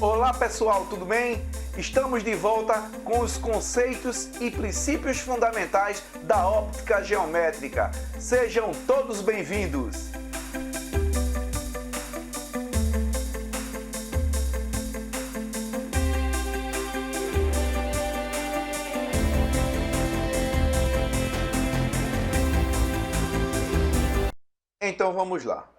Olá pessoal, tudo bem? Estamos de volta com os conceitos e princípios fundamentais da óptica geométrica. Sejam todos bem-vindos! Então vamos lá.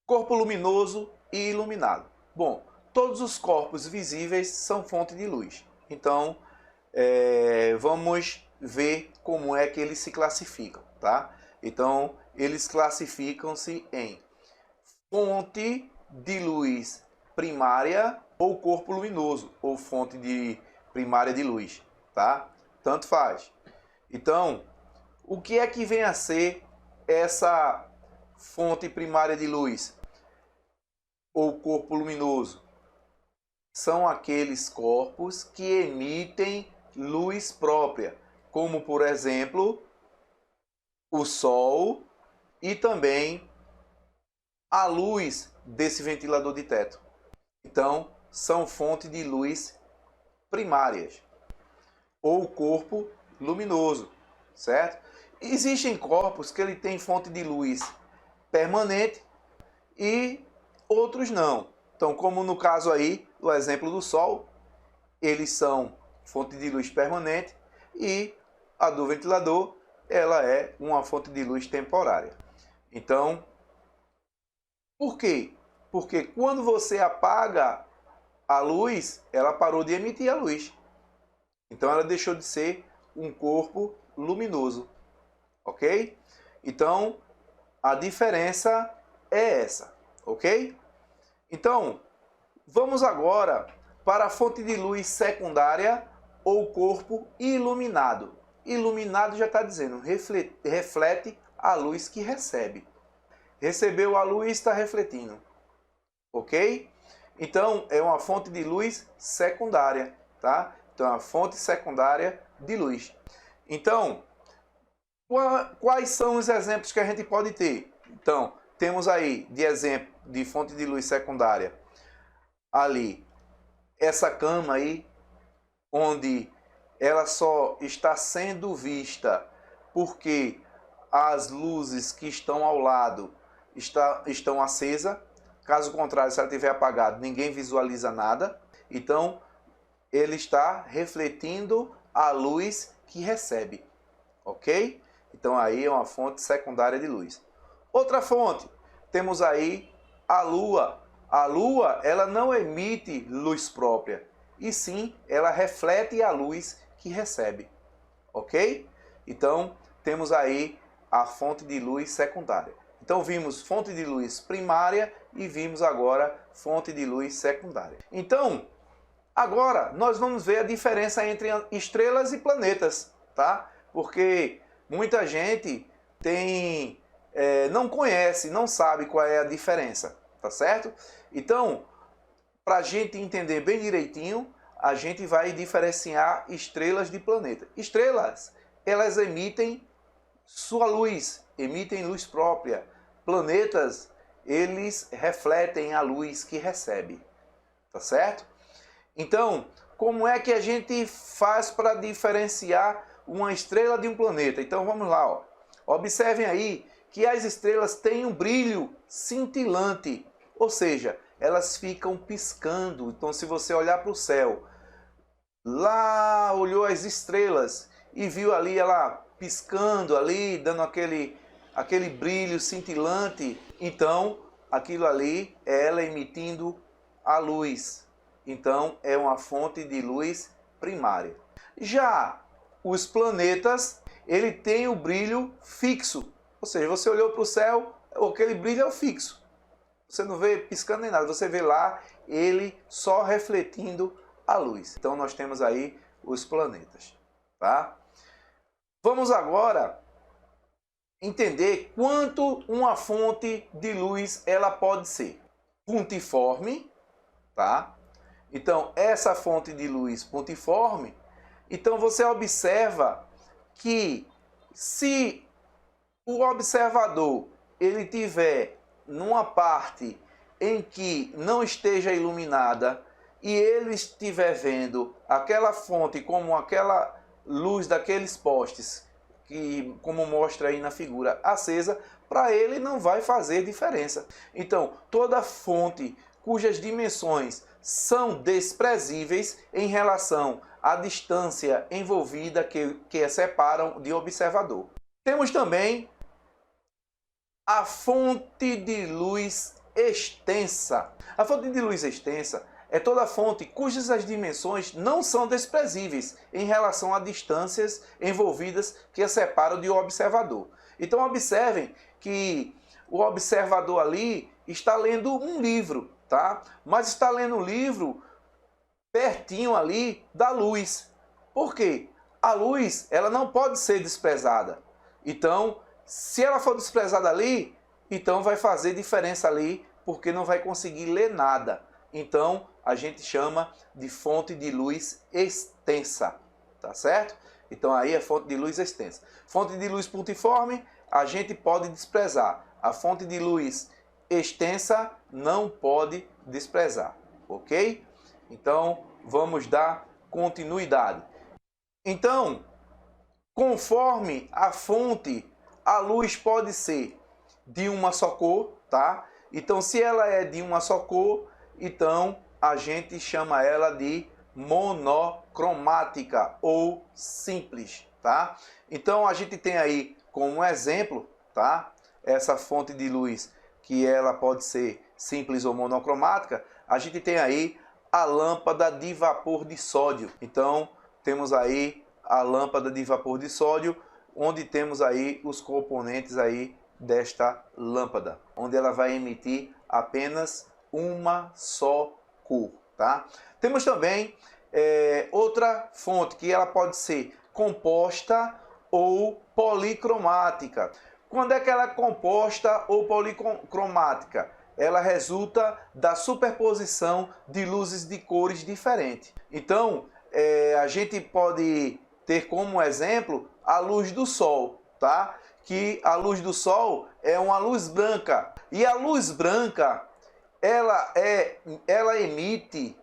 Corpo luminoso e iluminado. Bom, todos os corpos visíveis são fonte de luz. Então, vamos ver como é que eles se classificam, tá? Então, eles classificam-se em fonte de luz primária ou corpo luminoso, ou fonte primária de luz, tá? Tanto faz. Então, o que é que vem a ser essa fonte primária de luz ou corpo luminoso? São aqueles corpos que emitem luz própria, como por exemplo o Sol e também a luz desse ventilador de teto. Então, são fonte de luz primárias ou corpo luminoso, certo? Existem corpos que ele tem fonte de luz permanente e outros não. Então, como no caso aí, do exemplo do Sol, eles são fonte de luz permanente e a do ventilador, ela é uma fonte de luz temporária. Então, por quê? Porque quando você apaga a luz, ela parou de emitir a luz. Então, ela deixou de ser um corpo luminoso. Ok? Então, a diferença é essa. Ok? Então, vamos agora para a fonte de luz secundária ou corpo iluminado. Iluminado já está dizendo, reflete a luz que recebe. Recebeu a luz, está refletindo. Ok? Então, é uma fonte de luz secundária, tá? Então, é uma fonte secundária de luz. Então, quais são os exemplos que a gente pode ter? Então, temos aí de exemplo de fonte de luz secundária ali essa cama aí, onde ela só está sendo vista porque as luzes que estão ao lado estão acesas. Caso contrário, se ela estiver apagada, ninguém visualiza nada. Então, ele está refletindo a luz que recebe. Ok? Então, aí é uma fonte secundária de luz. Outra fonte, temos aí a Lua. A Lua, ela não emite luz própria, e sim, ela reflete a luz que recebe. Ok? Então, temos aí a fonte de luz secundária. Então, vimos fonte de luz primária e vimos agora fonte de luz secundária. Então, agora, nós vamos ver a diferença entre estrelas e planetas, tá? Porque muita gente não conhece, não sabe qual é a diferença, tá certo? Então, para a gente entender bem direitinho, a gente vai diferenciar estrelas de planetas. Estrelas, elas emitem sua luz, emitem luz própria. Planetas, eles refletem a luz que recebe, tá certo? Então, como é que a gente faz para diferenciar uma estrela de um planeta? Então vamos lá, ó. Observem aí que as estrelas têm um brilho cintilante, ou seja, elas ficam piscando. Então, se você olhar para o céu, lá olhou as estrelas e viu ali ela piscando ali, dando aquele brilho cintilante, então aquilo ali é ela emitindo a luz. Então, é uma fonte de luz primária. Já os planetas, ele tem o brilho fixo. Ou seja, você olhou para o céu, aquele brilho é o fixo. Você não vê piscando nem nada, você vê lá ele só refletindo a luz. Então, nós temos aí os planetas, tá? Vamos agora entender quanto uma fonte de luz ela pode ser. Pontiforme, tá? Então, essa fonte de luz pontiforme, então você observa que se o observador ele tiver numa parte em que não esteja iluminada e ele estiver vendo aquela fonte como aquela luz daqueles postes, que como mostra aí na figura, acesa, para ele não vai fazer diferença. Então, toda fonte cujas dimensões são desprezíveis em relação à distância envolvida que a separam de observador. Temos também a fonte de luz extensa. A fonte de luz extensa é toda fonte cujas as dimensões não são desprezíveis em relação a distâncias envolvidas que a separam de um observador. Então observem que o observador ali está lendo um livro, tá? Mas está lendo o livro pertinho ali da luz. Por quê? A luz, ela não pode ser desprezada. Então, se ela for desprezada ali, então vai fazer diferença ali, porque não vai conseguir ler nada. Então, a gente chama de fonte de luz extensa, tá certo? Então, aí é fonte de luz extensa. Fonte de luz pontiforme, a gente pode desprezar. A fonte de luz extensa não pode desprezar, ok? Então, vamos dar continuidade. Então, conforme a fonte, a luz pode ser de uma só cor, tá? Então, se ela é de uma só cor, então a gente chama ela de monocromática ou simples, tá? Então, a gente tem aí como exemplo, tá? Essa fonte de luz que ela pode ser simples ou monocromática, a gente tem aí a lâmpada de vapor de sódio. Então, temos aí a lâmpada de vapor de sódio, onde temos aí os componentes aí desta lâmpada, onde ela vai emitir apenas uma só cor, tá? Temos também outra fonte que ela pode ser composta ou policromática. Quando é que ela é composta ou policromática? Ela resulta da superposição de luzes de cores diferentes. Então, a gente pode ter como exemplo a luz do sol, tá? Que a luz do sol é uma luz branca. E a luz branca, ela emite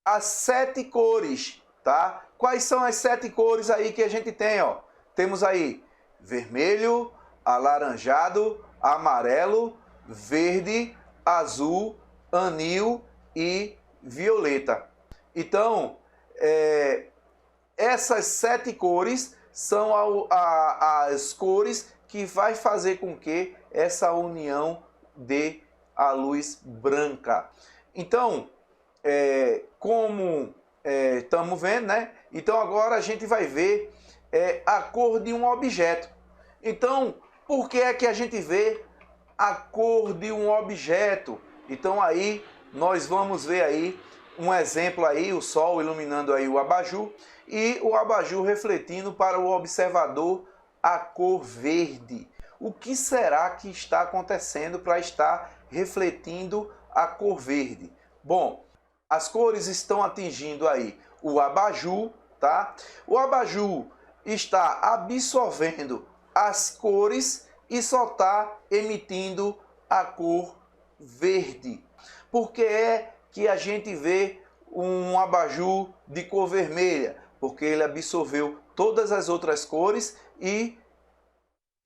as 7 cores, tá? Quais são as 7 cores aí que a gente tem, ó? Temos aí vermelho, alaranjado, amarelo, verde, azul, anil e violeta. Então, essas 7 cores são as cores que vai fazer com que essa união dê a luz branca. Então, como estamos vendo, né? Então agora a gente vai ver a cor de um objeto. Então, por que é que a gente vê a cor de um objeto? Então aí nós vamos ver aí um exemplo aí, o sol iluminando aí o abajur e o abajur refletindo para o observador a cor verde. O que será que está acontecendo para estar refletindo a cor verde? Bom, as cores estão atingindo aí o abajur, tá? O abajur está absorvendo as cores e só está emitindo a cor verde. Por que é que a gente vê um abajur de cor vermelha? Porque ele absorveu todas as outras cores e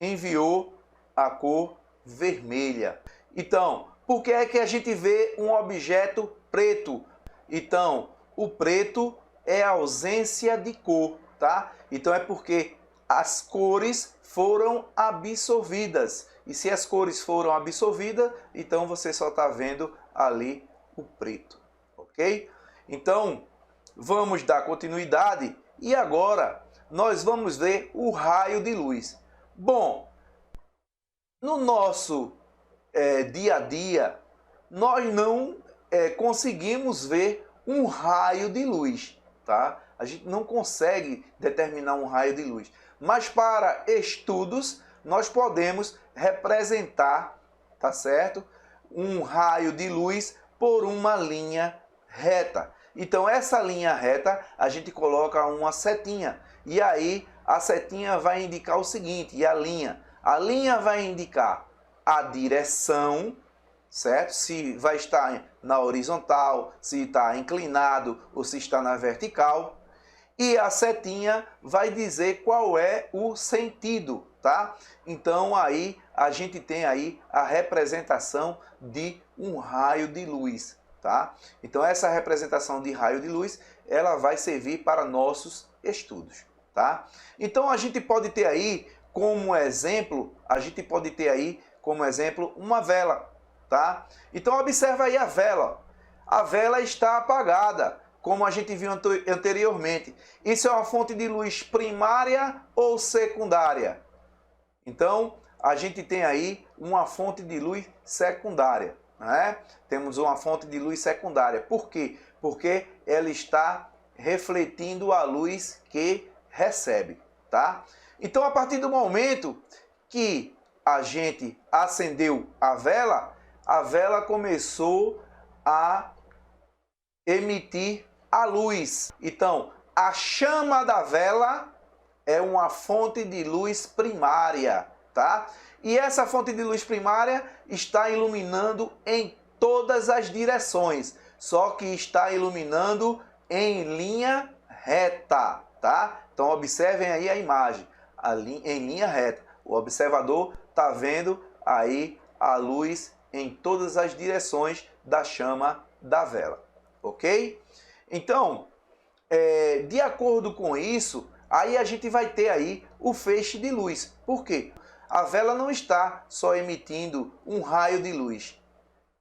enviou a cor vermelha. Então, por que é que a gente vê um objeto preto? Então, o preto é a ausência de cor, tá? Então é porque as cores foram absorvidas. E se as cores foram absorvidas, então você só está vendo ali o preto, ok? Então, vamos dar continuidade e agora nós vamos ver o raio de luz. Bom, no nosso dia a dia, nós não conseguimos ver um raio de luz, tá? A gente não consegue determinar um raio de luz. Mas para estudos, nós podemos representar, tá certo? Um raio de luz por uma linha reta. Então, essa linha reta, a gente coloca uma setinha. E aí, a setinha vai indicar o seguinte, e a linha vai indicar a direção, certo? Se vai estar na horizontal, se está inclinado ou se está na vertical. E a setinha vai dizer qual é o sentido, tá? Então aí a gente tem aí a representação de um raio de luz, tá? Então essa representação de raio de luz, ela vai servir para nossos estudos, tá? Então a gente pode ter aí como exemplo, uma vela, tá? Então observa aí a vela. A vela está apagada, como a gente viu anteriormente. Isso é uma fonte de luz primária ou secundária? Então, a gente tem aí uma fonte de luz secundária, né? Temos uma fonte de luz secundária. Por quê? Porque ela está refletindo a luz que recebe, tá? Então, a partir do momento que a gente acendeu a vela começou a emitir a luz. Então, a chama da vela é uma fonte de luz primária, tá? E essa fonte de luz primária está iluminando em todas as direções, só que está iluminando em linha reta, tá? Então, observem aí a imagem, em linha reta. O observador está vendo aí a luz em todas as direções da chama da vela, ok? Então, de acordo com isso, aí a gente vai ter aí o feixe de luz. Por quê? A vela não está só emitindo um raio de luz,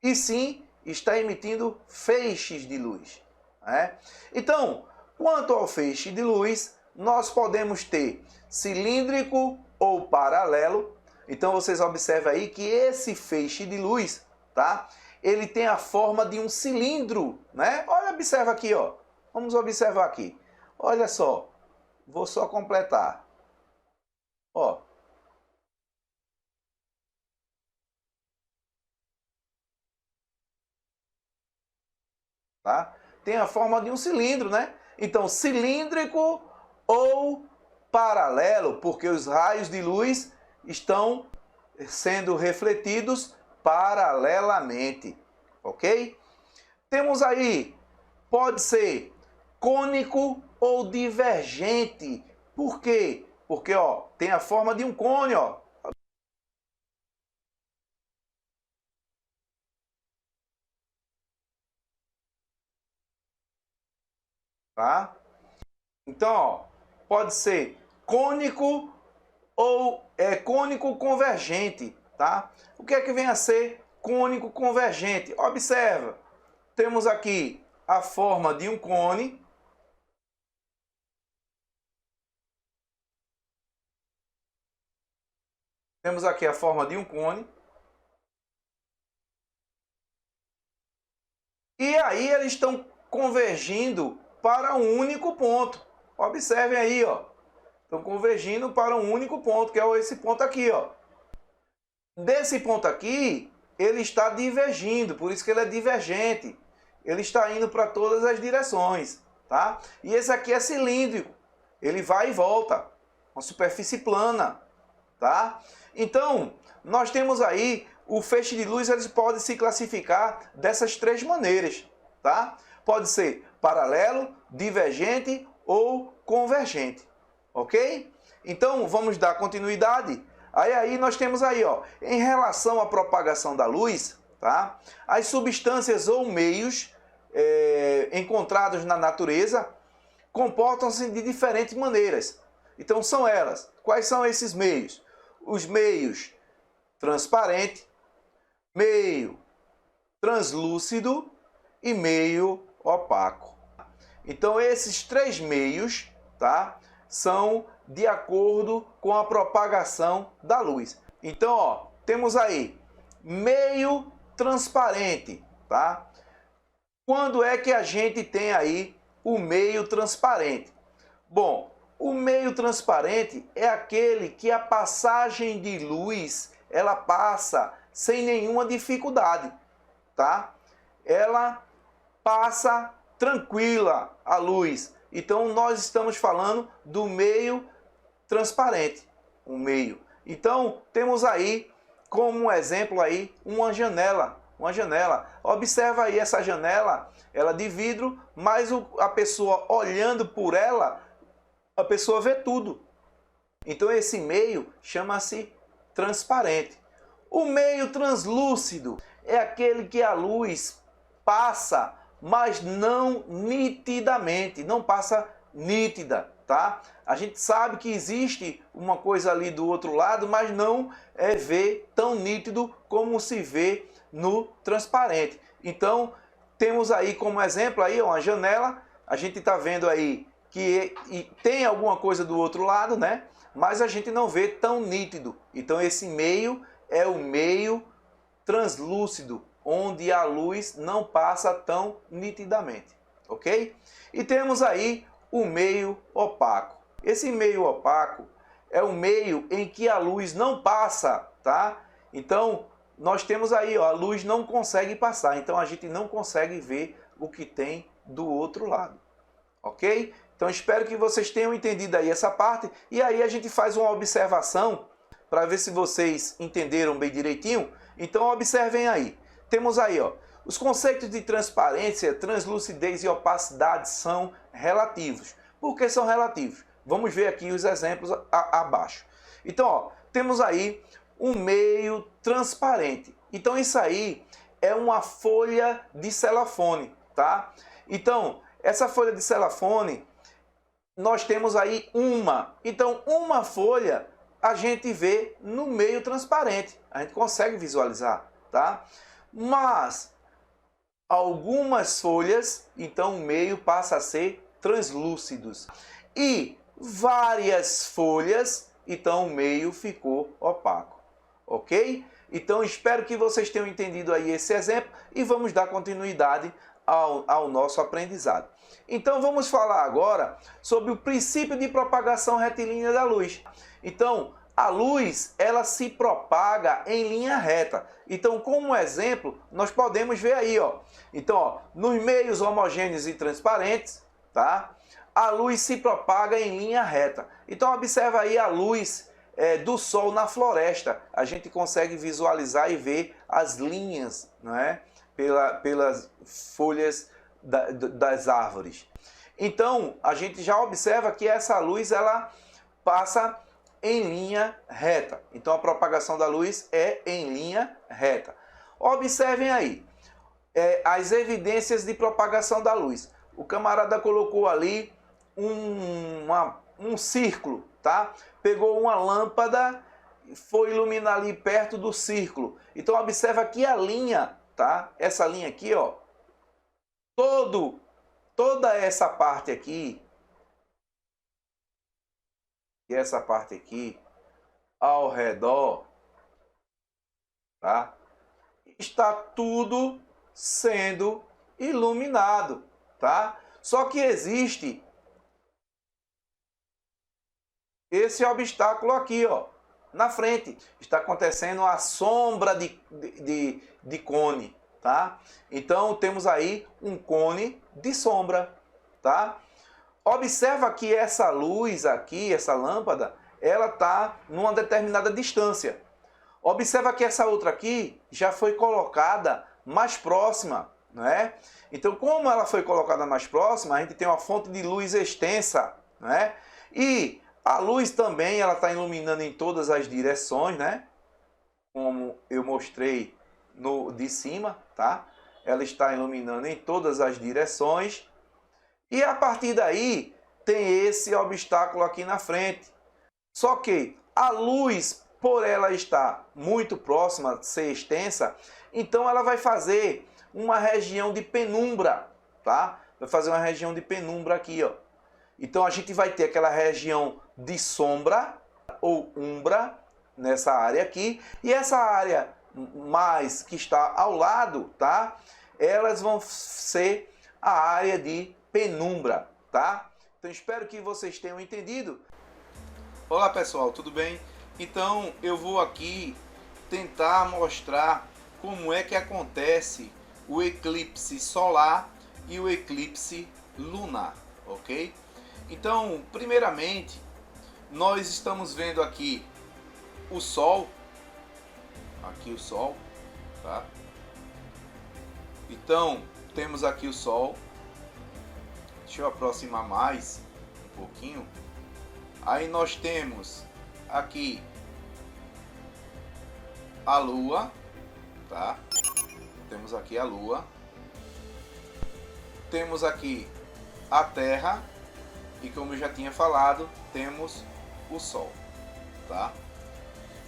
e sim está emitindo feixes de luz, né? Então, quanto ao feixe de luz, nós podemos ter cilíndrico ou paralelo. Então vocês observam aí que esse feixe de luz, tá? Ele tem a forma de um cilindro, né? Olha, observa aqui, ó. Vamos observar aqui. Olha só. Vou só completar. Ó. Tá? Tem a forma de um cilindro, né? Então, cilíndrico ou paralelo, porque os raios de luz estão sendo refletidos paralelamente, ok? Temos aí, pode ser cônico ou divergente. Por quê? Porque, ó, tem a forma de um cone, ó. Tá? Então, ó, pode ser cônico ou cônico convergente, tá? O que é que vem a ser cônico convergente? Observa, temos aqui a forma de um cone. Temos aqui a forma de um cone. E aí eles estão convergindo para um único ponto. Observem aí, ó. Estão convergindo para um único ponto, que é esse ponto aqui, ó. Desse ponto aqui, ele está divergindo, por isso que ele é divergente. Ele está indo para todas as direções, tá? E esse aqui é cilíndrico. Ele vai e volta. Uma superfície plana, tá? Então, nós temos aí o feixe de luz, eles podem se classificar dessas três maneiras, tá? Pode ser paralelo, divergente ou convergente, ok? Então, vamos dar continuidade. Aí nós temos aí, ó, em relação à propagação da luz, tá? As substâncias ou meios encontrados na natureza comportam-se de diferentes maneiras. Então, são elas. Quais são esses meios? Os meios transparente, meio translúcido e meio opaco. Então, esses três meios, tá, são de acordo com a propagação da luz. Então, ó, temos aí meio transparente, tá? Quando é que a gente tem aí o meio transparente? Bom, o meio transparente é aquele que a passagem de luz, ela passa sem nenhuma dificuldade, tá? Ela passa tranquila a luz. Então nós estamos falando do meio transparente, um meio. Então temos aí como exemplo aí uma janela. uma janela. Observa aí essa janela, ela de vidro, mas a pessoa olhando por ela, a pessoa vê tudo. Então esse meio chama-se transparente. O meio translúcido é aquele que a luz passa, mas não nitidamente, não passa nítida, tá? A gente sabe que existe uma coisa ali do outro lado, mas não vê tão nítido como se vê no transparente. Então, temos aí como exemplo aí uma janela, a gente está vendo aí que tem alguma coisa do outro lado, né? Mas a gente não vê tão nítido. Então esse meio é o meio translúcido, onde a luz não passa tão nitidamente, ok? E temos aí o meio opaco. Esse meio opaco é o meio em que a luz não passa, tá? Então, nós temos aí, ó, a luz não consegue passar, então a gente não consegue ver o que tem do outro lado, ok? Então, espero que vocês tenham entendido aí essa parte, e aí a gente faz uma observação para ver se vocês entenderam bem direitinho. Então, observem aí. Temos aí, ó, os conceitos de transparência, translucidez e opacidade são relativos. Por que são relativos? Vamos ver aqui os exemplos abaixo. Então, ó, temos aí um meio transparente. Então, isso aí é uma folha de celofane, tá? Então, essa folha de celofane, nós temos aí uma. Então, uma folha a gente vê no meio transparente. A gente consegue visualizar, tá? Mas algumas folhas, então o meio passa a ser translúcidos. E várias folhas, então o meio ficou opaco. Ok? Então espero que vocês tenham entendido aí esse exemplo e vamos dar continuidade ao nosso aprendizado. Então vamos falar agora sobre o princípio de propagação retilínea da luz. Então, a luz, ela se propaga em linha reta. Então, como exemplo, nós podemos ver aí, ó. Então, ó, nos meios homogêneos e transparentes, tá? A luz se propaga em linha reta. Então, observa aí a luz do sol na floresta. A gente consegue visualizar e ver as linhas, não é? Pelas folhas das árvores. Então, a gente já observa que essa luz, ela passa em linha reta. Então, a propagação da luz é em linha reta. Observem aí as evidências de propagação da luz. O camarada colocou ali um círculo, tá? Pegou uma lâmpada e foi iluminar ali perto do círculo. Então, observa aqui a linha, tá? Essa linha aqui, ó. Toda essa parte aqui, e essa parte aqui, ao redor, tá? Está tudo sendo iluminado, tá? Só que existe esse obstáculo aqui, ó, na frente. Está acontecendo a sombra de cone, tá? Então, temos aí um cone de sombra, tá? Observa que essa luz aqui, essa lâmpada, ela está numa determinada distância. Observa que essa outra aqui já foi colocada mais próxima, né? Então, como ela foi colocada mais próxima, a gente tem uma fonte de luz extensa, né? E a luz também, ela está iluminando em todas as direções, né? Como eu mostrei de cima, tá? Ela está iluminando em todas as direções. E a partir daí, tem esse obstáculo aqui na frente. Só que a luz, por ela estar muito próxima, ser extensa, então ela vai fazer uma região de penumbra, tá? Vai fazer uma região de penumbra aqui, ó. Então a gente vai ter aquela região de sombra ou umbra nessa área aqui. E essa área mais que está ao lado, tá? Elas vão ser a área de penumbra, tá? Então espero que vocês tenham entendido. Olá pessoal, tudo bem? Então eu vou aqui tentar mostrar como é que acontece o eclipse solar e o eclipse lunar, ok? Então, primeiramente, nós estamos vendo aqui o Sol, tá? Então, temos aqui o Sol. Deixa eu aproximar mais um pouquinho. Aí nós temos aqui a Lua, tá? Temos aqui a Lua. Temos aqui a Terra. E como eu já tinha falado, temos o Sol, tá?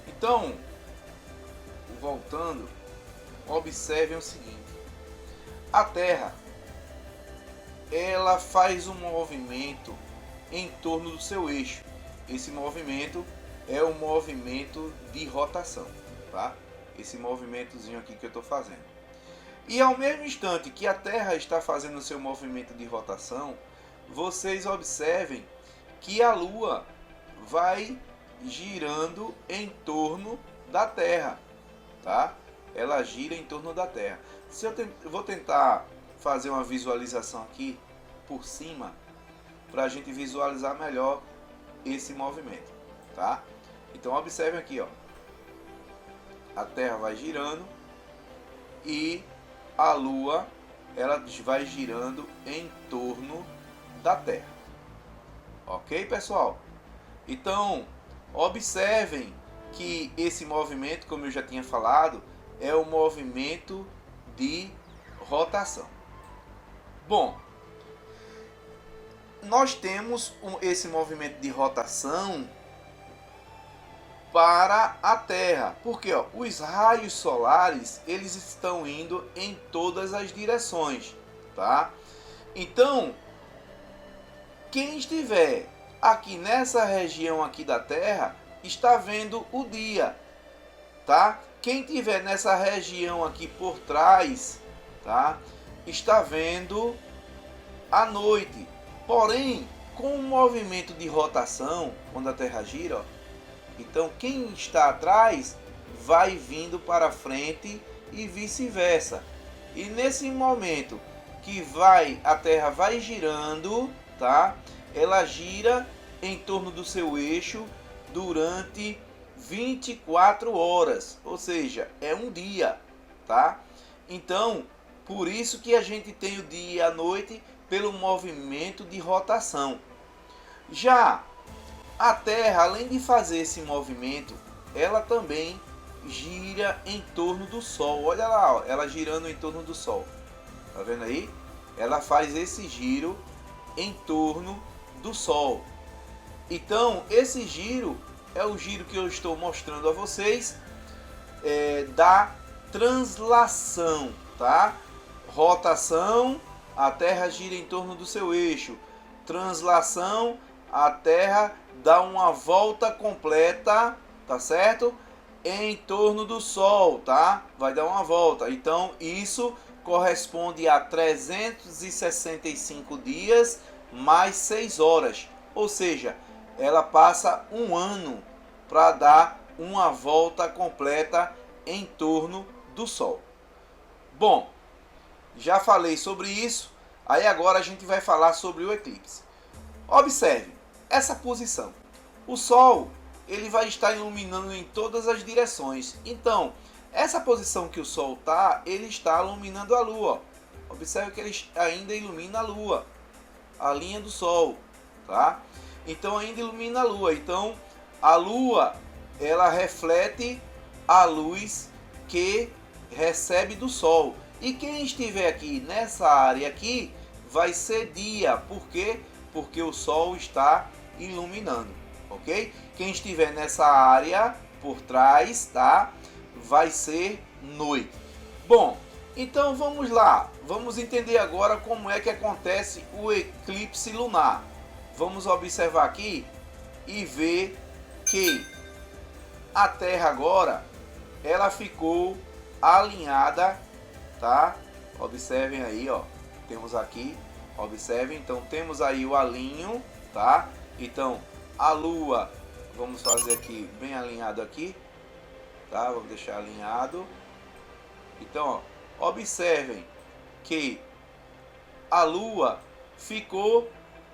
Então, voltando, observem o seguinte. A Terra, ela faz um movimento em torno do seu eixo. Esse movimento é o movimento de rotação, tá? Esse movimentozinho aqui que eu estou fazendo. E ao mesmo instante que a Terra está fazendo o seu movimento de rotação, vocês observem que a Lua vai girando em torno da Terra, tá? Ela gira em torno da Terra. Eu vou tentar fazer uma visualização aqui por cima para a gente visualizar melhor esse movimento, tá? Então observem aqui, ó. A Terra vai girando e a Lua ela vai girando em torno da Terra. Ok, pessoal? Então observem que esse movimento, como eu já tinha falado, é o movimento de rotação. Bom, nós temos esse movimento de rotação para a Terra, porque ó, os raios solares eles estão indo em todas as direções, tá? Então, quem estiver aqui nessa região aqui da Terra está vendo o dia, tá? Quem estiver nessa região aqui por trás, tá? Está vendo a noite. Porém, com o movimento de rotação, quando a Terra gira, ó, então quem está atrás vai vindo para frente e vice-versa. E nesse momento que a Terra vai girando, tá? Ela gira em torno do seu eixo durante 24 horas, ou seja, é um dia, tá? Então, por isso que a gente tem o dia e a noite pelo movimento de rotação. Já a Terra, além de fazer esse movimento, ela também gira em torno do Sol. Olha lá, ó, ela girando em torno do Sol. Tá vendo aí? Ela faz esse giro em torno do Sol. Então, esse giro é o giro que eu estou mostrando a vocês da translação, tá? Rotação, a Terra gira em torno do seu eixo. Translação, a Terra dá uma volta completa, tá certo? Em torno do Sol, tá? Vai dar uma volta. Então, isso corresponde a 365 dias mais 6 horas. Ou seja, ela passa um ano para dar uma volta completa em torno do Sol. Bom, já falei sobre isso, aí agora a gente vai falar sobre o eclipse. Observe essa posição. O Sol ele vai estar iluminando em todas as direções. Então, essa posição que o Sol está, ele está iluminando a Lua. Observe que ele ainda ilumina a Lua, a linha do Sol, tá? Então ainda ilumina a Lua. Então a Lua ela reflete a luz que recebe do Sol. E quem estiver aqui nessa área aqui vai ser dia. Por quê? Porque o Sol está iluminando, ok? Quem estiver nessa área por trás, tá? Vai ser noite. Bom, então vamos lá. Vamos entender agora como é que acontece o eclipse lunar. Vamos observar aqui e ver que a Terra agora ela ficou alinhada, tá? Observem aí, ó. Temos aqui, observem, então temos aí o alinho, tá? Então a Lua, vamos fazer aqui bem alinhado aqui, tá? Vamos deixar alinhado. Então, ó, observem que a Lua ficou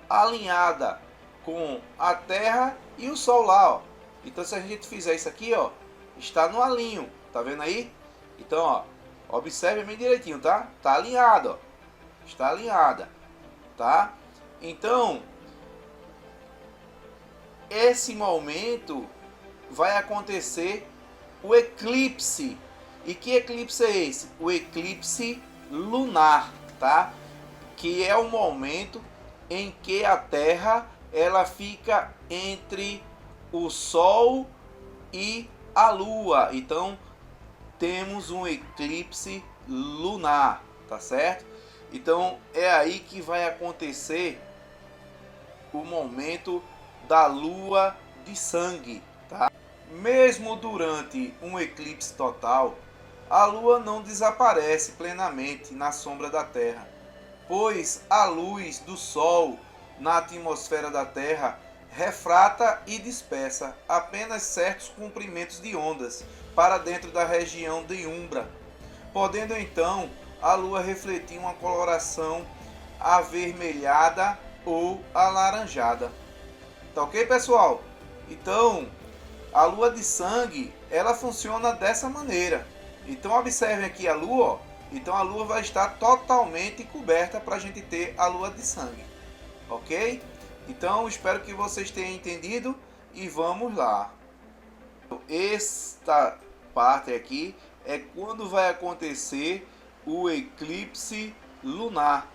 alinhada com a Terra e o Sol lá, ó. Então se a gente fizer isso aqui, ó, está no alinho, tá vendo aí? Então, ó, Observe bem direitinho, tá? Tá alinhado, ó. Está alinhada, tá? Então, esse momento vai acontecer o eclipse. E que eclipse é esse? O eclipse lunar, tá? Que é o momento em que a Terra ela fica entre o Sol e a Lua. Então temos um eclipse lunar, tá certo? Então é aí que vai acontecer o momento da lua de sangue, tá? Mesmo durante um eclipse total, a lua não desaparece plenamente na sombra da Terra, pois a luz do Sol na atmosfera da Terra refrata e dispersa apenas certos comprimentos de ondas para dentro da região de umbra, podendo então a Lua refletir uma coloração avermelhada ou alaranjada. Tá ok, pessoal? Então, a Lua de sangue, ela funciona dessa maneira. Então, observem aqui a Lua, ó. Então, a Lua vai estar totalmente coberta para a gente ter a Lua de sangue. Ok? Então, espero que vocês tenham entendido e vamos lá. Esta parte aqui é quando vai acontecer o eclipse lunar,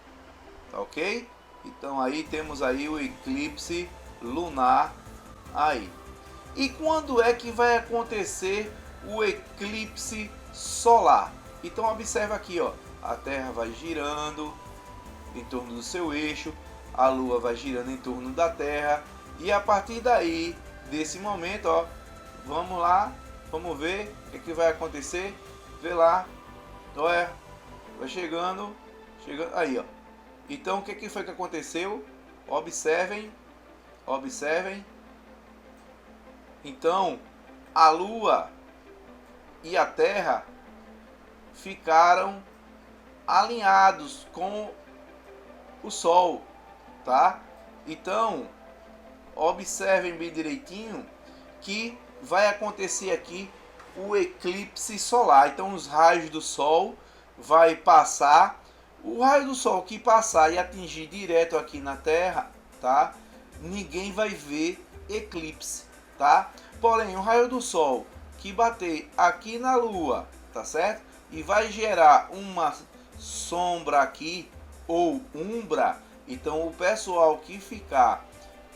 tá ok? Então aí temos aí o eclipse lunar aí. E quando é que vai acontecer o eclipse solar? Então observa aqui, ó, a Terra vai girando em torno do seu eixo, a Lua vai girando em torno da Terra e a partir daí, desse momento, ó, vamos lá, vamos ver o que vai acontecer. Vê lá, olha, vai chegando, aí, ó. Então o que foi que aconteceu? Observem, observem. Então a Lua e a Terra ficaram alinhados com o Sol, tá? Então observem bem direitinho que vai acontecer aqui o eclipse solar. Então os raios do Sol vai passar, o raio do Sol que passar e atingir direto aqui na Terra, tá? Ninguém vai ver eclipse, tá? Porém, o raio do Sol que bater aqui na Lua, tá certo? E vai gerar uma sombra aqui ou umbra. Então o pessoal que ficar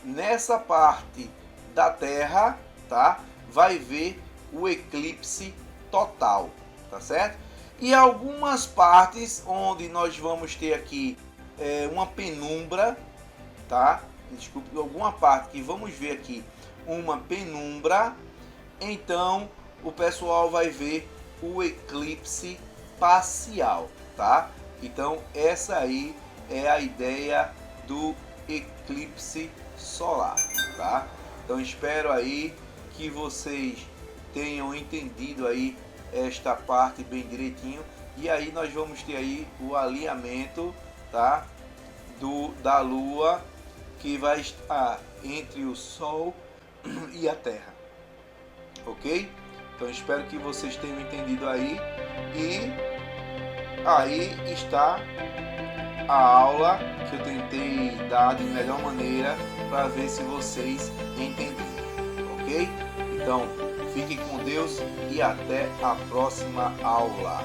nessa parte da Terra, tá? Vai ver o eclipse total, tá certo? E algumas partes onde nós vamos ter aqui uma penumbra, tá? Desculpe, alguma parte que vamos ver aqui uma penumbra, então o pessoal vai ver o eclipse parcial, tá? Então essa aí é a ideia do eclipse solar, tá? Então espero aí que vocês tenham entendido aí esta parte bem direitinho e aí nós vamos ter aí o alinhamento, tá? Da Lua que vai estar entre o Sol e a Terra, ok? Então espero que vocês tenham entendido aí e aí está a aula que eu tentei dar de melhor maneira para ver se vocês entenderam, ok? Então fiquem com Deus e até a próxima aula.